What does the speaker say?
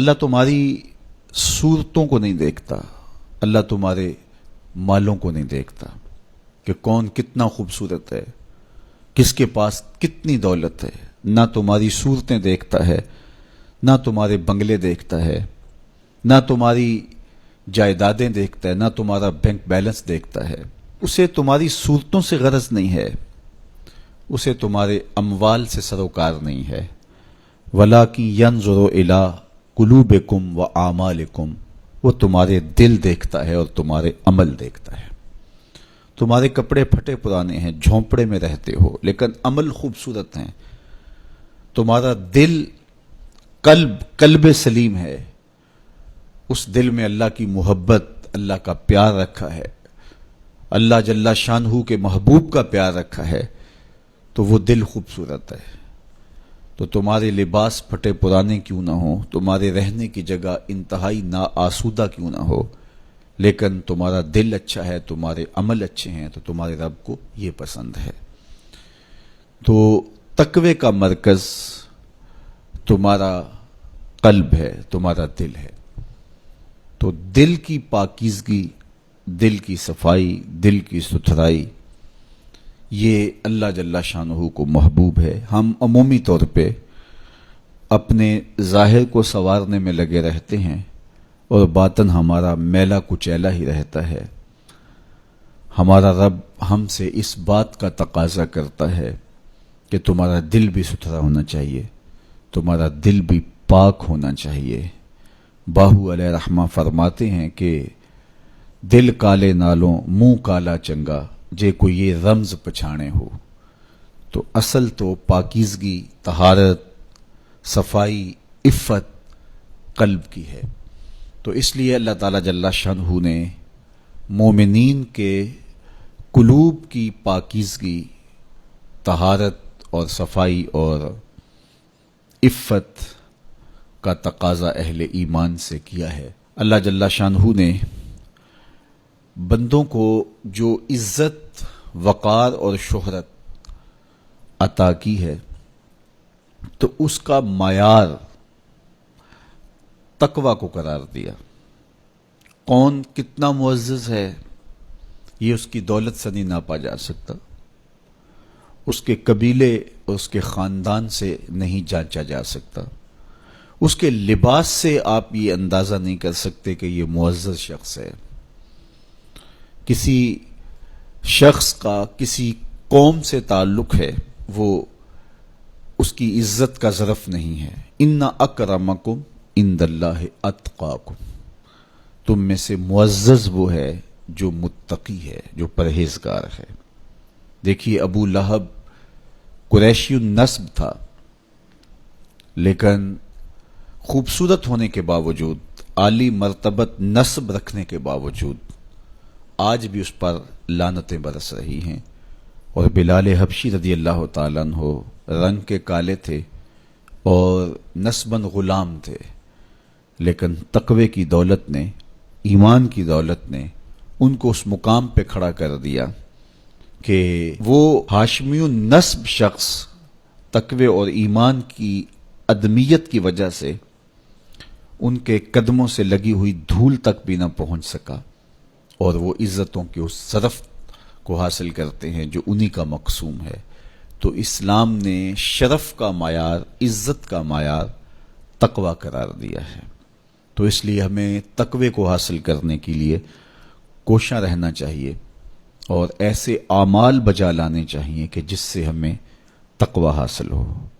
اللہ تمہاری صورتوں کو نہیں دیکھتا، اللہ تمہارے مالوں کو نہیں دیکھتا کہ کون کتنا خوبصورت ہے، کس کے پاس کتنی دولت ہے. نہ تمہاری صورتیں دیکھتا ہے، نہ تمہارے بنگلے دیکھتا ہے، نہ تمہاری جائیدادیں دیکھتا ہے، نہ تمہارا بینک بیلنس دیکھتا ہے. اسے تمہاری صورتوں سے غرض نہیں ہے، اسے تمہارے اموال سے سروکار نہیں ہے. وَلَٰكِن يَنظُرُ إِلَىٰ قُلُوبِكُمْ وَأَعْمَالِكُمْ، وہ تمہارے دل دیکھتا ہے اور تمہارے عمل دیکھتا ہے. تمہارے کپڑے پھٹے پرانے ہیں، جھونپڑے میں رہتے ہو، لیکن عمل خوبصورت ہیں. تمہارا دل قلب سلیم ہے، اس دل میں اللہ کی محبت، اللہ کا پیار رکھا ہے، اللہ جل شانہ کے محبوب کا پیار رکھا ہے، تو وہ دل خوبصورت ہے. تو تمہارے لباس پھٹے پرانے کیوں نہ ہوں، تمہارے رہنے کی جگہ انتہائی ناآسودہ کیوں نہ ہو، لیکن تمہارا دل اچھا ہے، تمہارے عمل اچھے ہیں، تو تمہارے رب کو یہ پسند ہے. تو تقوی کا مرکز تمہارا قلب ہے، تمہارا دل ہے. تو دل کی پاکیزگی، دل کی صفائی، دل کی ستھرائی، یہ اللہ جل شانہ کو محبوب ہے. ہم عمومی طور پہ اپنے ظاہر کو سنوارنے میں لگے رہتے ہیں اور باطن ہمارا میلا کچیلا ہی رہتا ہے. ہمارا رب ہم سے اس بات کا تقاضا کرتا ہے کہ تمہارا دل بھی ستھرا ہونا چاہیے، تمہارا دل بھی پاک ہونا چاہیے. باہو علیہ رحمہ فرماتے ہیں کہ دل کالے نالوں منہ کالا چنگا، جے کوئی یہ رمز پچھانے ہو. تو اصل تو پاکیزگی، طہارت، صفائی، عفت قلب کی ہے. تو اس لیے اللہ تعالیٰ جل شانہ نے مومنین کے قلوب کی پاکیزگی، طہارت اور صفائی اور عفت کا تقاضا اہل ایمان سے کیا ہے. اللہ جل شانہ نے بندوں کو جو عزت، وقار اور شہرت عطا کی ہے، تو اس کا معیار تقوی کو قرار دیا. کون کتنا معزز ہے یہ اس کی دولت سے نہیں ناپا جا سکتا، اس کے قبیلے اور اس کے خاندان سے نہیں جانچا جا سکتا، اس کے لباس سے آپ یہ اندازہ نہیں کر سکتے کہ یہ معزز شخص ہے. کسی شخص کا کسی قوم سے تعلق ہے، وہ اس کی عزت کا ظرف نہیں ہے. ان اکرمکم عند اللہ اتقاکم، تم میں سے معزز وہ ہے جو متقی ہے، جو پرہیزگار ہے. دیکھیے ابو لہب قریشی النسب تھا، لیکن خوبصورت ہونے کے باوجود، عالی مرتبت نسب رکھنے کے باوجود آج بھی اس پر لعنتیں برس رہی ہیں. اور بلال حبشی رضی اللہ تعالیٰ عنہ رنگ کے کالے تھے اور نسباً غلام تھے، لیکن تقوی کی دولت نے، ایمان کی دولت نے ان کو اس مقام پہ کھڑا کر دیا کہ وہ ہاشمی النسب شخص تقوی اور ایمان کی عدمیت کی وجہ سے ان کے قدموں سے لگی ہوئی دھول تک بھی نہ پہنچ سکا، اور وہ عزتوں کے اس شرف کو حاصل کرتے ہیں جو انہی کا مقسوم ہے. تو اسلام نے شرف کا معیار، عزت کا معیار تقوی قرار دیا ہے. تو اس لیے ہمیں تقوی کو حاصل کرنے کے لیے کوشاں رہنا چاہیے اور ایسے اعمال بجا لانے چاہیے کہ جس سے ہمیں تقوی حاصل ہو.